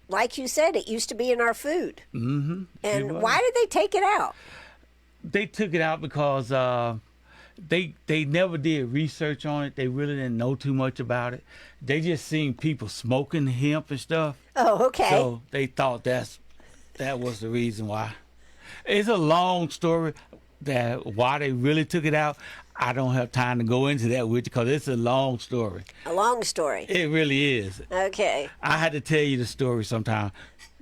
Speaker 2: Like you said, it used to be in our food.
Speaker 3: Mm-hmm.
Speaker 2: And why did they take it out?
Speaker 3: They took it out because they never did research on it. They really didn't know too much about it. They just seen people smoking hemp and stuff.
Speaker 2: Oh, okay.
Speaker 3: So they thought that was the reason why. It's a long story that why they really took it out. I don't have time to go into that with you because it's a long story.
Speaker 2: A long story.
Speaker 3: It really is.
Speaker 2: Okay.
Speaker 3: I had to tell you the story sometime.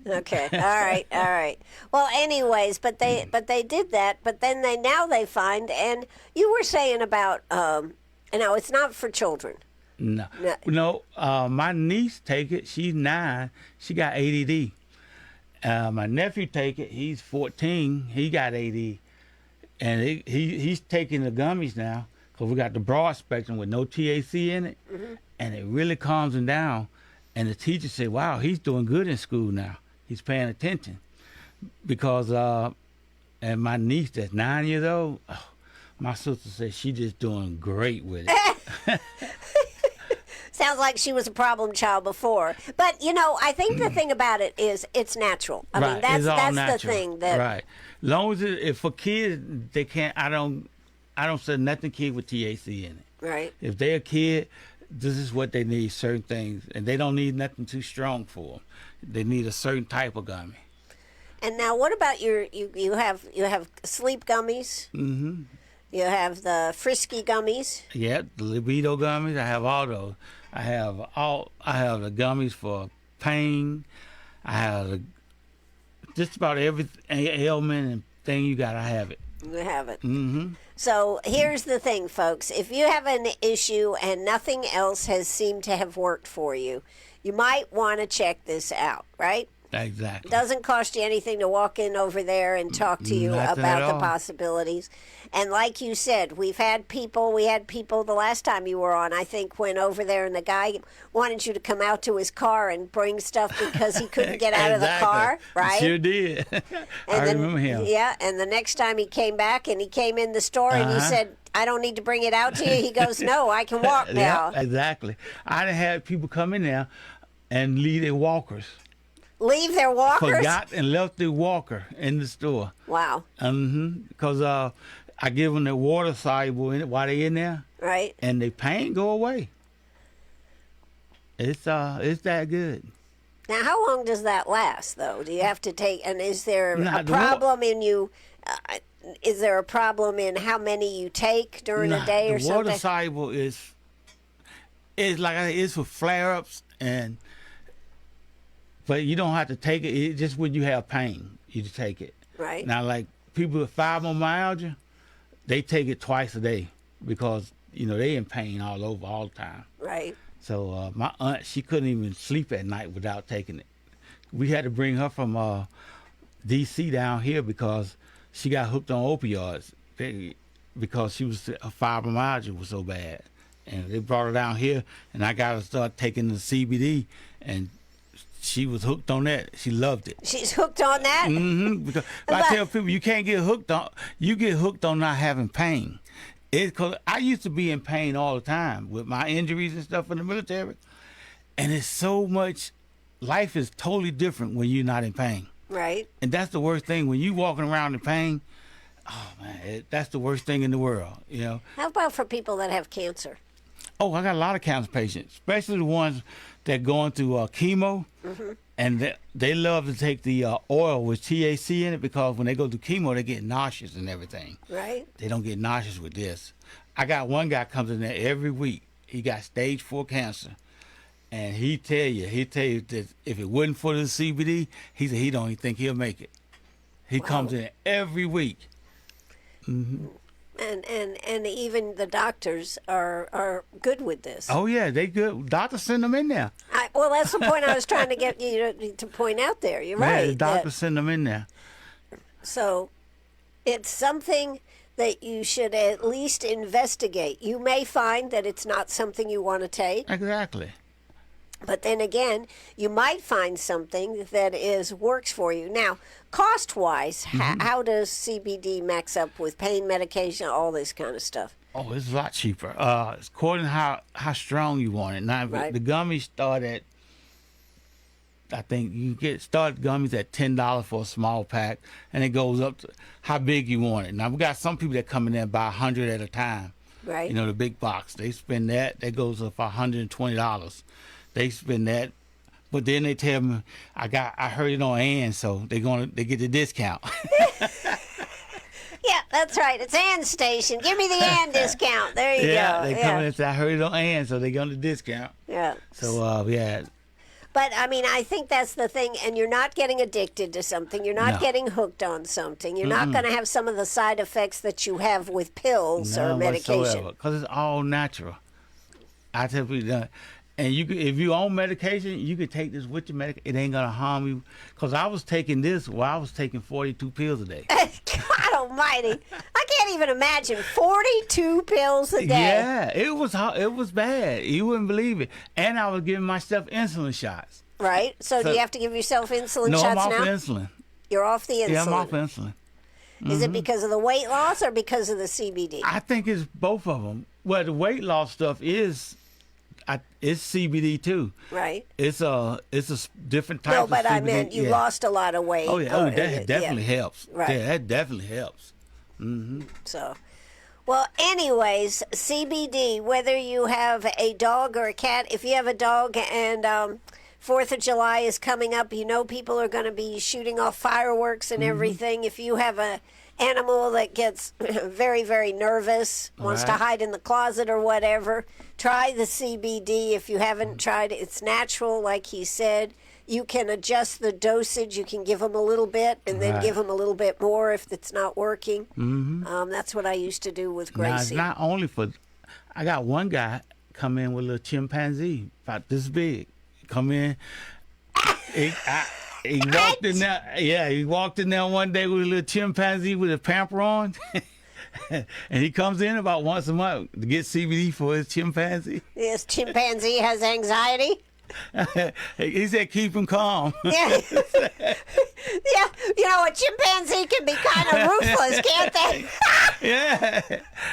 Speaker 2: Okay. All right. Well, anyways, but they did that, but then they find, and you were saying about it's not for children.
Speaker 3: No. My niece take it. She's 9. She got ADD. My nephew take it. He's 14. He got ADD. And he's taking the gummies now because we got the broad spectrum with no THC in it, and it really calms him down. And the teacher said, wow, he's doing good in school now. He's paying attention. Because, and my niece that's 9 years old, my sister said she's just doing great with it.
Speaker 2: Sounds like she was a problem child before. But, I think the thing about it is it's natural. I mean, that's the thing.
Speaker 3: Right. As long as if for kids, they can't, I don't say nothing kid with THC in it.
Speaker 2: Right.
Speaker 3: If they're a kid, this is what they need, certain things. And they don't need nothing too strong for them. They need a certain type of gummy.
Speaker 2: And now what about you have sleep gummies? Mm-hmm. You have the frisky gummies.
Speaker 3: Yeah, the libido gummies. I have all those. I have the gummies for pain. I have just about every ailment and thing you got. I have it.
Speaker 2: You have it.
Speaker 3: Mm-hmm.
Speaker 2: So here's the thing, folks. If you have an issue and nothing else has seemed to have worked for you, you might want to check this out, right?
Speaker 3: Exactly.
Speaker 2: Doesn't cost you anything to walk in over there and talk to you
Speaker 3: Nothing at
Speaker 2: about the
Speaker 3: all.
Speaker 2: possibilities. And like you said, we had people the last time you were on, I think, went over there and the guy wanted you to come out to his car and bring stuff because he couldn't get out of the
Speaker 3: Exactly.
Speaker 2: car, right?
Speaker 3: Sure did. I remember him.
Speaker 2: Yeah, and the next time he came back and he came in the store and he said, I don't need to bring it out to you. He goes, no, I can walk now.
Speaker 3: Yeah, exactly. I done had people come in there and leave their walkers.
Speaker 2: Leave their walkers?
Speaker 3: Forgot and left their walker in the store.
Speaker 2: Wow.
Speaker 3: Because I give them the water soluble in it while they in there,
Speaker 2: Right.
Speaker 3: and the pain go away. It's that good.
Speaker 2: Now, how long does that last, though? Do you have to take, and is there
Speaker 3: Nah,
Speaker 2: a
Speaker 3: the
Speaker 2: problem in you, is there a problem in how many you take during a day or
Speaker 3: the water
Speaker 2: something?
Speaker 3: soluble is like I said, it's for flare-ups, but you don't have to take it. It's just when you have pain, you take it.
Speaker 2: Right.
Speaker 3: Now, like people with fibromyalgia, they take it twice a day because they in pain all over all the time.
Speaker 2: Right.
Speaker 3: So my aunt, she couldn't even sleep at night without taking it. We had to bring her from D.C. down here because she got hooked on opioids because her fibromyalgia was so bad. And they brought her down here, and I got her to start taking the CBD, and she was hooked on that. She loved it.
Speaker 2: She's hooked on that?
Speaker 3: Because I tell people, you can't get hooked on. You get hooked on not having pain. Because I used to be in pain all the time with my injuries and stuff in the military, and it's so much. Life is totally different when you're not in pain.
Speaker 2: Right.
Speaker 3: And that's the worst thing when you walking around in pain. Oh man, that's the worst thing in the world.
Speaker 2: How about for people that have cancer?
Speaker 3: Oh, I got a lot of cancer patients, especially the ones that going through chemo, and they love to take the oil with THC in it because when they go through chemo, they get nauseous and everything.
Speaker 2: Right.
Speaker 3: They don't get nauseous with this. I got one guy comes in there every week. He got stage 4 cancer, and he tell you that if it wasn't for the CBD, he said he don't even think he'll make it. He comes in every week.
Speaker 2: And even the doctors are good with this.
Speaker 3: Oh yeah, they good. Doctors send them in there.
Speaker 2: Well, that's the point I was trying to get you to point out there. You're
Speaker 3: Man,
Speaker 2: right.
Speaker 3: the doctors send them in there.
Speaker 2: So it's something that you should at least investigate. You may find that it's not something you want to take.
Speaker 3: Exactly.
Speaker 2: But then again, you might find something that works for you. Now, cost-wise, how does CBD max up with pain medication, all this kind of stuff?
Speaker 3: Oh, it's a lot cheaper. It's according to how strong you want it. Now,
Speaker 2: Right.
Speaker 3: the gummies start at, I think you get started gummies at $10 for a small pack, and it goes up to how big you want it. Now, we got some people that come in there and buy 100 at a time.
Speaker 2: Right.
Speaker 3: The big box. They spend that. That goes up for $120. They spend that, but then they tell me I heard it on Ann, so they get the discount.
Speaker 2: Yeah, that's right. It's Ann Station. Give me the Ann discount. There you
Speaker 3: Yeah,
Speaker 2: go.
Speaker 3: they come in and say I heard it on Ann, so they got the discount.
Speaker 2: Yeah.
Speaker 3: So yeah.
Speaker 2: But I mean, I think that's the thing, and you're not getting addicted to something. You're not
Speaker 3: No.
Speaker 2: getting hooked on something. You're not going to have some of the side effects that you have with pills or medication.
Speaker 3: Because it's all natural. I tell people that. And if you're on medication, you can take this with your medication. It ain't gonna harm you. Because I was taking this while I was taking 42 pills a day.
Speaker 2: God almighty. I can't even imagine 42 pills a day.
Speaker 3: Yeah, it was bad. You wouldn't believe it. And I was giving myself insulin shots.
Speaker 2: Right? So do you have to give yourself insulin
Speaker 3: No,
Speaker 2: shots
Speaker 3: I'm off
Speaker 2: now?
Speaker 3: insulin.
Speaker 2: You're off the insulin.
Speaker 3: Yeah, I'm off insulin.
Speaker 2: Is it because of the weight loss or because of the CBD?
Speaker 3: I think it's both of them. Well, the weight loss stuff it's CBD too.
Speaker 2: Right.
Speaker 3: It's a different type
Speaker 2: No,
Speaker 3: of
Speaker 2: but
Speaker 3: CBD.
Speaker 2: I meant you lost a lot of weight.
Speaker 3: Oh yeah, that definitely
Speaker 2: yeah.
Speaker 3: helps.
Speaker 2: Right.
Speaker 3: Yeah, that definitely helps.
Speaker 2: So, well, anyways, CBD, whether you have a dog or a cat, if you have a dog and 4th of July is coming up, people are going to be shooting off fireworks and everything. If you have a animal that gets very, very nervous, wants to
Speaker 3: Right.
Speaker 2: hide in the closet or whatever, try the CBD. If you haven't tried it, it's natural, like he said. You can adjust the dosage. You can give them a little bit and then
Speaker 3: Right.
Speaker 2: give them a little bit more if it's not working. That's what I used to do with
Speaker 3: Now it's
Speaker 2: Gracie.
Speaker 3: not only for. I got one guy come in with a little chimpanzee about this big. Come in. He walked in there. Yeah, he walked in there one day with a little chimpanzee with a pamper on, and he comes in about once a month to get CBD for his chimpanzee.
Speaker 2: This chimpanzee has anxiety.
Speaker 3: He said, "Keep him calm."
Speaker 2: Yeah. Yeah, you know, a chimpanzee can be kind of ruthless, can't they?
Speaker 3: Yeah.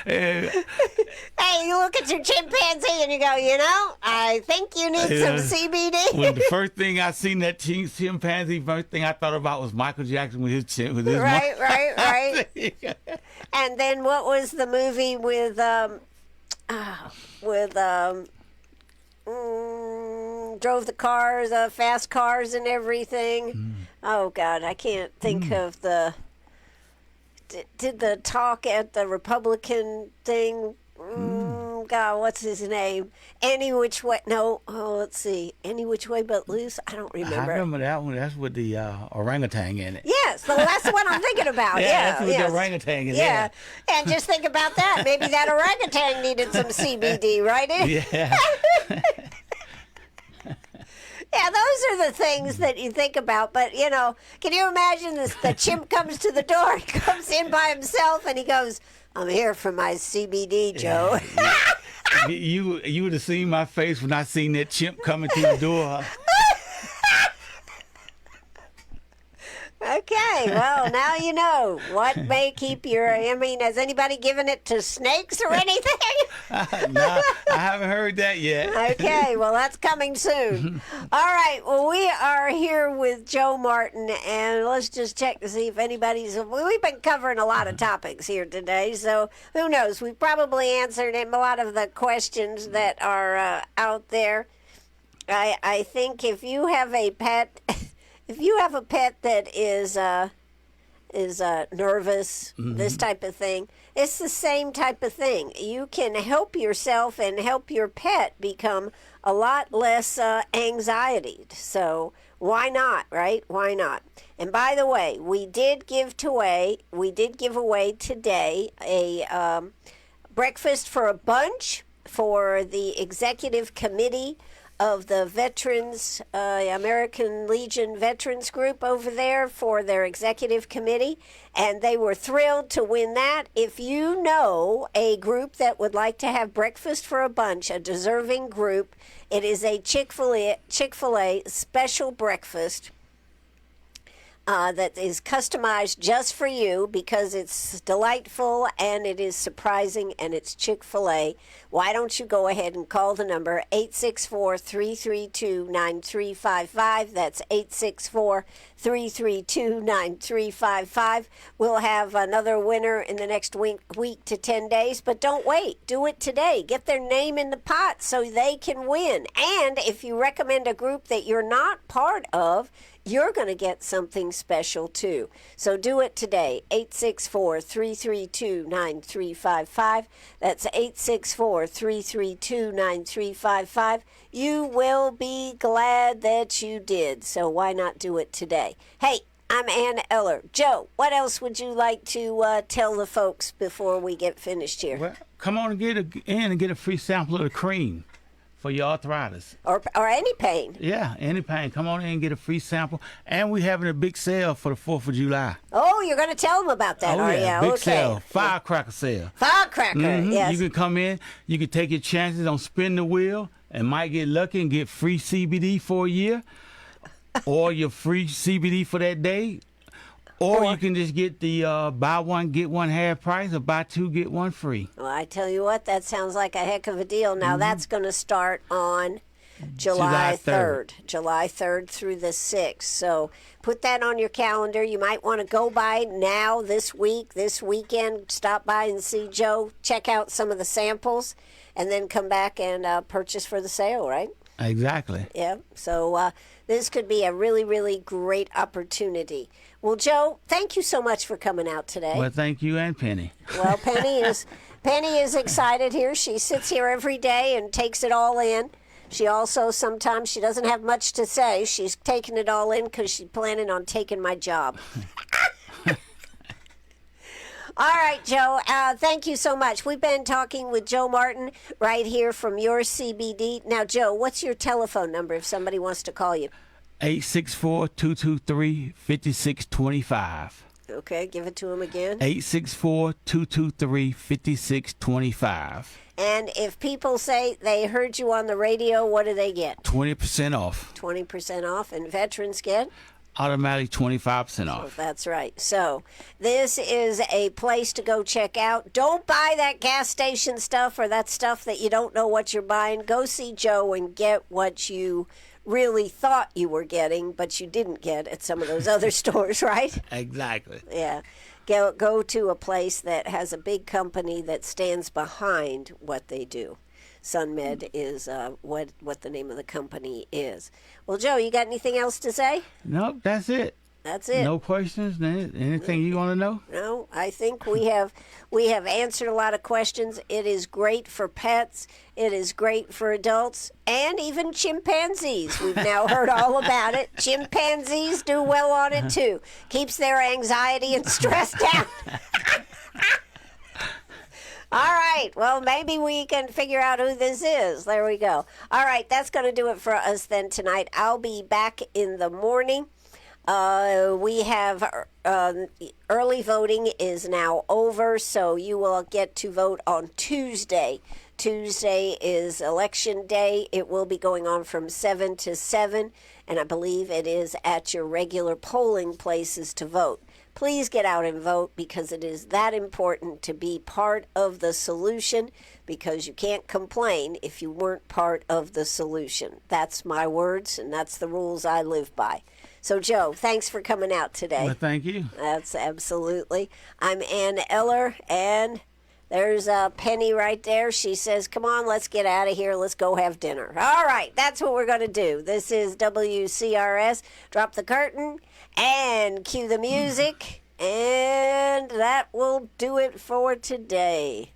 Speaker 2: Hey, you look at your chimpanzee and you go, you know, I think you need some CBD.
Speaker 3: When the first thing I seen that chimpanzee, first thing I thought about was Michael Jackson with his
Speaker 2: Right. And then what was the movie with drove the cars, fast cars and everything. Oh God, I can't think of the. Did the talk at the Republican thing? God, what's his name? Any Which Way? No, let's see. Any Which Way But Loose? I don't remember.
Speaker 3: I remember that one. That's with the orangutan in it.
Speaker 2: Yes, so that's the one I'm thinking about.
Speaker 3: That's with the orangutan in it.
Speaker 2: Yeah, and just think about that. Maybe that orangutan needed some CBD, right?
Speaker 3: Yeah.
Speaker 2: Yeah, those are the things that you think about. But, you know, can you imagine this? The chimp comes to the door, he comes in by himself, and he goes, I'm here for my CBD, Joe.
Speaker 3: You would have seen my face when I seen that chimp coming through the door.
Speaker 2: Okay, well, now you know what may keep has anybody given it to snakes or anything?
Speaker 3: No, I haven't heard that yet.
Speaker 2: Okay, well, that's coming soon. All right, well, we are here with Joe Martin, and let's just check to see if we've been covering a lot of topics here today, so who knows? We've probably answered a lot of the questions that are out there. I think if you have a pet... If you have a pet that is nervous, this type of thing, it's the same type of thing. You can help yourself and help your pet become a lot less anxiety. So why not, right? Why not? And by the way, we did give away today a breakfast for a bunch for the executive committee of the Veterans, American Legion Veterans Group over there for their executive committee, and they were thrilled to win that. If you know a group that would like to have breakfast for a bunch, a deserving group, it is a Chick-fil-A special breakfast that is customized just for you because it's delightful and it is surprising and it's Chick-fil-A. Why don't you go ahead and call the number 864-332-9355. That's 864-332-9355. We'll have another winner in the next week to 10 days, but don't wait. Do it today. Get their name in the pot so they can win. And if you recommend a group that you're not part of, you're going to get something special too. So do it today. 864-332-9355. That's 864-332-9355. You will be glad that you did. So why not do it today? Hey, I'm Ann Eller. Joe, what else would you like to tell the folks before we get finished here?
Speaker 3: Well, come on and get a free sample of the cream for your arthritis.
Speaker 2: Or any pain.
Speaker 3: Yeah, any pain. Come on in and get a free sample. And we're having a big sale for the 4th of July.
Speaker 2: Oh, you're going to tell them about that, are you?
Speaker 3: Big sale. Firecracker sale.
Speaker 2: Firecracker, yes.
Speaker 3: You can come in. You can take your chances on spin the wheel and might get lucky and get free CBD for a year or your free CBD for that day. Or you can just get the buy one, get one half price, or buy two, get one free.
Speaker 2: Well, I tell you what, that sounds like a heck of a deal. Now, that's going to start on July 3rd. July 3rd through the 6th. So put that on your calendar. You might want to go by now, this week, this weekend. Stop by and see Joe. Check out some of the samples, and then come back and purchase for the sale, right?
Speaker 3: Exactly.
Speaker 2: Yeah. So this could be a really, really great opportunity. Well, Joe, thank you so much for coming out today.
Speaker 3: Well, thank you and Penny.
Speaker 2: Well, Penny is excited here. She sits here every day and takes it all in. She also sometimes she doesn't have much to say. She's taking it all in because she's planning on taking my job. All right, Joe, thank you so much. We've been talking with Joe Martin right here from Your CBD. Now, Joe, what's your telephone number if somebody wants to call you?
Speaker 3: 864-223-5625.
Speaker 2: Okay, give it to him again.
Speaker 3: 864-223-5625.
Speaker 2: And if people say they heard you on the radio, what do they get?
Speaker 3: 20% off.
Speaker 2: 20% off. And veterans get?
Speaker 3: Automatically 25% off.
Speaker 2: That's right. So this is a place to go check out. Don't buy that gas station stuff or that stuff that you don't know what you're buying. Go see Joe and get what you really thought you were getting, but you didn't get at some of those other stores, right?
Speaker 3: Exactly.
Speaker 2: Yeah. Go to a place that has a big company that stands behind what they do. SunMed is what the name of the company is. Well, Joe, you got anything else to say?
Speaker 3: Nope, that's it.
Speaker 2: That's it.
Speaker 3: No questions? Anything you want to know?
Speaker 2: No, I think we have answered a lot of questions. It is great for pets. It is great for adults and even chimpanzees. We've now heard all about it. Chimpanzees do well on it too. Keeps their anxiety and stress down. All right. Well, maybe we can figure out who this is. There we go. All right. That's going to do it for us then tonight. I'll be back in the morning. We have early voting is now over, so you will get to vote on Tuesday. Tuesday is election day. It will be going on from 7 to 7, and I believe it is at your regular polling places to vote. Please get out and vote because it is that important to be part of the solution, because you can't complain if you weren't part of the solution. That's my words, and that's the rules I live by. So, Joe, thanks for coming out today.
Speaker 3: Well, thank you.
Speaker 2: That's absolutely. I'm Ann Eller, and there's Penny right there. She says, come on, let's get out of here. Let's go have dinner. All right, that's what we're going to do. This is WCRS. Drop the curtain and cue the music, and that will do it for today.